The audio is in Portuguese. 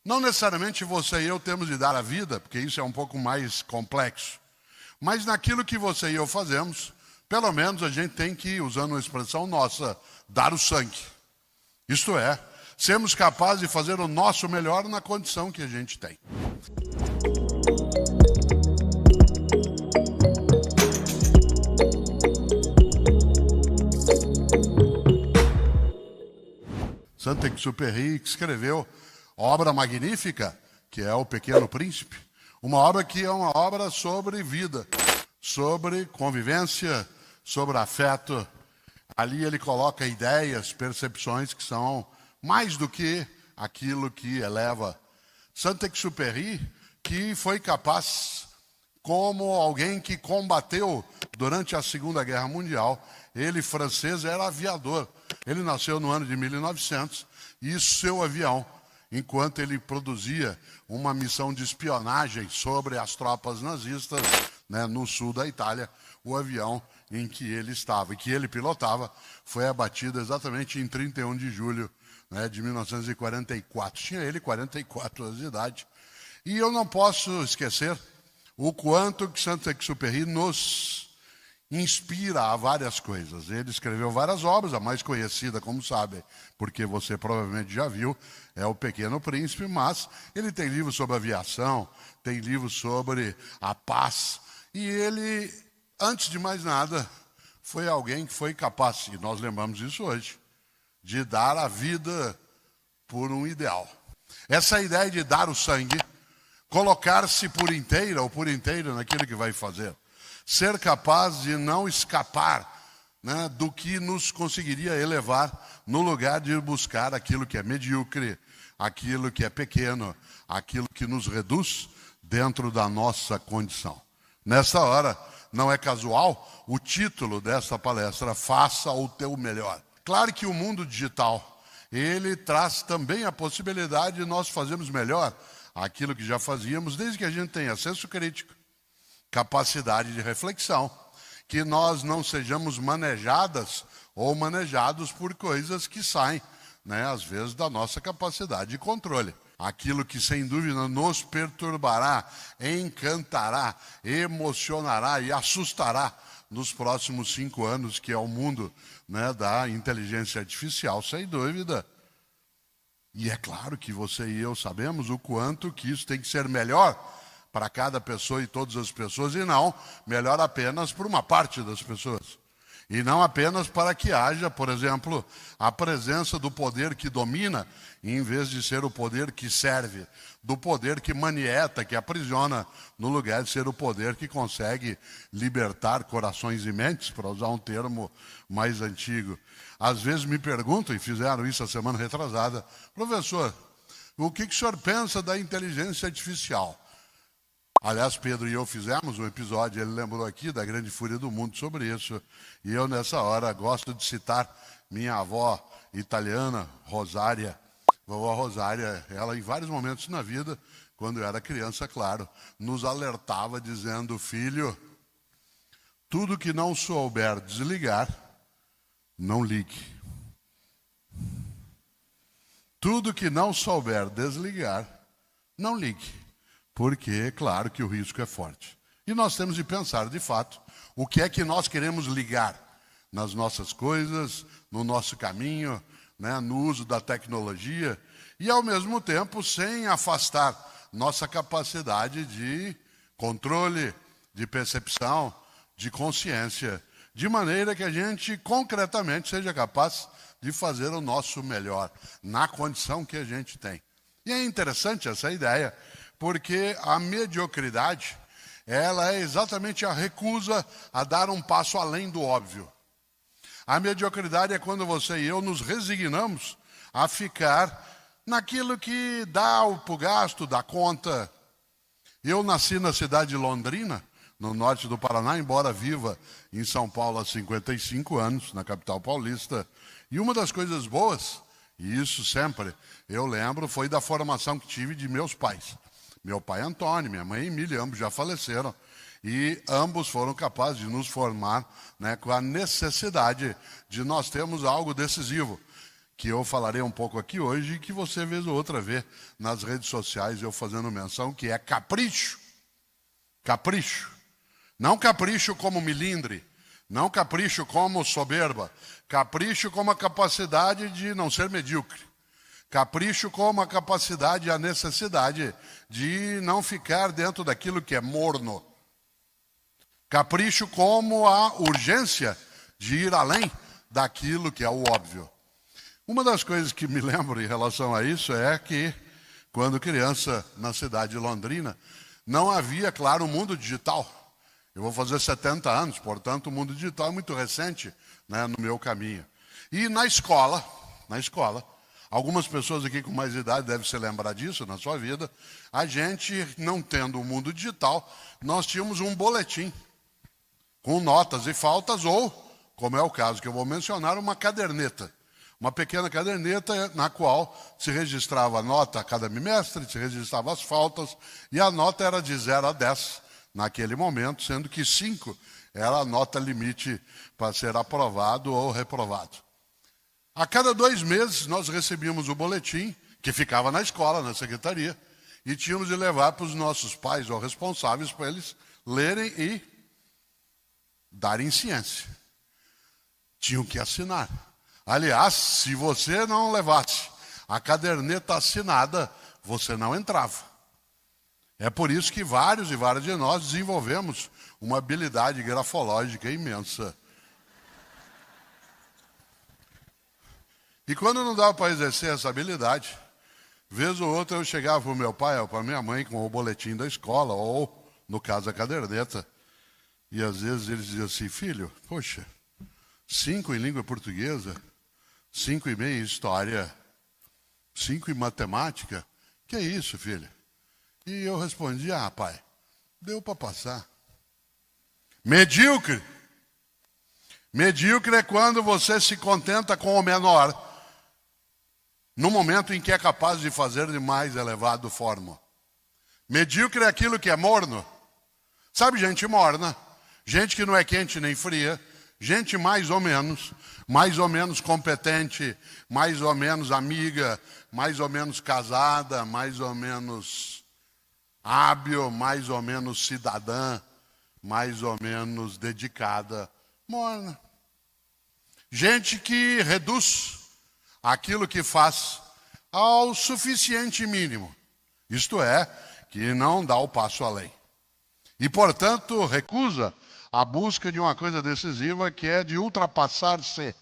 Não necessariamente você e eu temos de dar a vida, porque isso é um pouco mais complexo. Mas naquilo que você e eu fazemos, pelo menos a gente tem que, usando uma expressão nossa, dar o sangue. Isto é, sermos capazes de fazer o nosso melhor na condição que a gente tem. Saint-Exupéry escreveu obra magnífica, que é O Pequeno Príncipe, uma obra que é uma obra sobre vida, sobre convivência, sobre afeto. Ali ele coloca ideias, percepções que são mais do que aquilo que eleva. Saint-Exupéry, que foi capaz, como alguém que combateu durante a Segunda Guerra Mundial, ele francês era aviador. Ele nasceu no ano de 1900 e seu avião, enquanto ele produzia uma missão de espionagem sobre as tropas nazistas, no sul da Itália, o avião em que ele estava e que ele pilotava foi abatido exatamente em 31 de julho de 1944. Tinha ele 44 anos de idade. E eu não posso esquecer o quanto que Saint-Exupéry nos inspira a várias coisas. Ele escreveu várias obras, a mais conhecida, como sabe, porque você provavelmente já viu, é O Pequeno Príncipe, mas ele tem livros sobre aviação, tem livros sobre a paz. E ele, antes de mais nada, foi alguém que foi capaz, e nós lembramos isso hoje, de dar a vida por um ideal. Essa ideia de dar o sangue, colocar-se por inteira ou por inteiro naquilo que vai fazer, ser capaz de não escapar do que nos conseguiria elevar no lugar de buscar aquilo que é medíocre, aquilo que é pequeno, aquilo que nos reduz dentro da nossa condição. Nessa hora, não é casual o título dessa palestra, Faça o Teu Melhor. Claro que o mundo digital, ele traz também a possibilidade de nós fazermos melhor aquilo que já fazíamos, desde que a gente tenha senso crítico, capacidade de reflexão, que nós não sejamos manejadas ou manejados por coisas que saem, às vezes, da nossa capacidade de controle. Aquilo que, sem dúvida, nos perturbará, encantará, emocionará e assustará nos próximos 5 anos, que é o mundo da inteligência artificial, sem dúvida. E é claro que você e eu sabemos o quanto que isso tem que ser melhor para cada pessoa e todas as pessoas, e não melhor apenas para uma parte das pessoas. E não apenas para que haja, por exemplo, a presença do poder que domina, em vez de ser o poder que serve, do poder que manieta, que aprisiona, no lugar de ser o poder que consegue libertar corações e mentes, para usar um termo mais antigo. Às vezes me perguntam, e fizeram isso a semana retrasada, professor, o que o senhor pensa da inteligência artificial? Aliás, Pedro e eu fizemos um episódio, ele lembrou aqui da grande fúria do mundo sobre isso. E eu, nessa hora, gosto de citar minha avó italiana, Rosária. Vovó Rosária, ela em vários momentos na vida, quando eu era criança, claro, nos alertava dizendo, filho, tudo que não souber desligar, não ligue. Tudo que não souber desligar, não ligue. Porque, claro, que o risco é forte. E nós temos de pensar, de fato, o que é que nós queremos ligar nas nossas coisas, no nosso caminho, no uso da tecnologia, e, ao mesmo tempo, sem afastar nossa capacidade de controle, de percepção, de consciência, de maneira que a gente, concretamente, seja capaz de fazer o nosso melhor, na condição que a gente tem. E é interessante essa ideia, porque a mediocridade, ela é exatamente a recusa a dar um passo além do óbvio. A mediocridade é quando você e eu nos resignamos a ficar naquilo que dá o gasto, dá conta. Eu nasci na cidade de Londrina, no norte do Paraná, embora viva em São Paulo há 55 anos, na capital paulista. E uma das coisas boas, e isso sempre eu lembro, foi da formação que tive de meus pais. Meu pai Antônio, minha mãe Emília, ambos já faleceram. E ambos foram capazes de nos formar com a necessidade de nós termos algo decisivo, que eu falarei um pouco aqui hoje e que você, vez ou outra, vê nas redes sociais eu fazendo menção, que é capricho. Capricho. Não capricho como milindre, não capricho como soberba, capricho como a capacidade de não ser medíocre. Capricho como a capacidade e a necessidade de não ficar dentro daquilo que é morno. Capricho como a urgência de ir além daquilo que é o óbvio. Uma das coisas que me lembro em relação a isso é que, quando criança, na cidade de Londrina, não havia, claro, o mundo digital. Eu vou fazer 70 anos, portanto, o mundo digital é muito recente, né, no meu caminho. E na escola, algumas pessoas aqui com mais idade devem se lembrar disso na sua vida, a gente, não tendo o mundo digital, nós tínhamos um boletim com notas e faltas ou, como é o caso que eu vou mencionar, uma caderneta. Uma pequena caderneta na qual se registrava a nota a cada bimestre, se registrava as faltas, e a nota era de 0 a 10 naquele momento, sendo que 5 era a nota limite para ser aprovado ou reprovado. A cada 2 meses nós recebíamos o boletim, que ficava na escola, na secretaria, e tínhamos de levar para os nossos pais ou responsáveis para eles lerem e darem ciência. Tinham que assinar. Aliás, se você não levasse a caderneta assinada, você não entrava. É por isso que vários e várias de nós desenvolvemos uma habilidade grafológica imensa. E quando não dava para exercer essa habilidade, vez ou outra eu chegava para o meu pai ou para a minha mãe com o boletim da escola, ou, no caso, a caderneta, e às vezes eles diziam assim: filho, poxa, 5 em língua portuguesa, 5,5 em história, 5 em matemática, que é isso, filho? E eu respondi: pai, deu para passar. Medíocre. Medíocre é quando você se contenta com o menor, no momento em que é capaz de fazer de mais elevado forma. Medíocre é aquilo que é morno. Sabe, gente morna, gente que não é quente nem fria, gente mais ou menos competente, mais ou menos amiga, mais ou menos casada, mais ou menos hábil, mais ou menos cidadã, mais ou menos dedicada, morna. Gente que reduz aquilo que faz ao suficiente mínimo, isto é, que não dá o passo além. E, portanto, recusa a busca de uma coisa decisiva, que é de ultrapassar-se.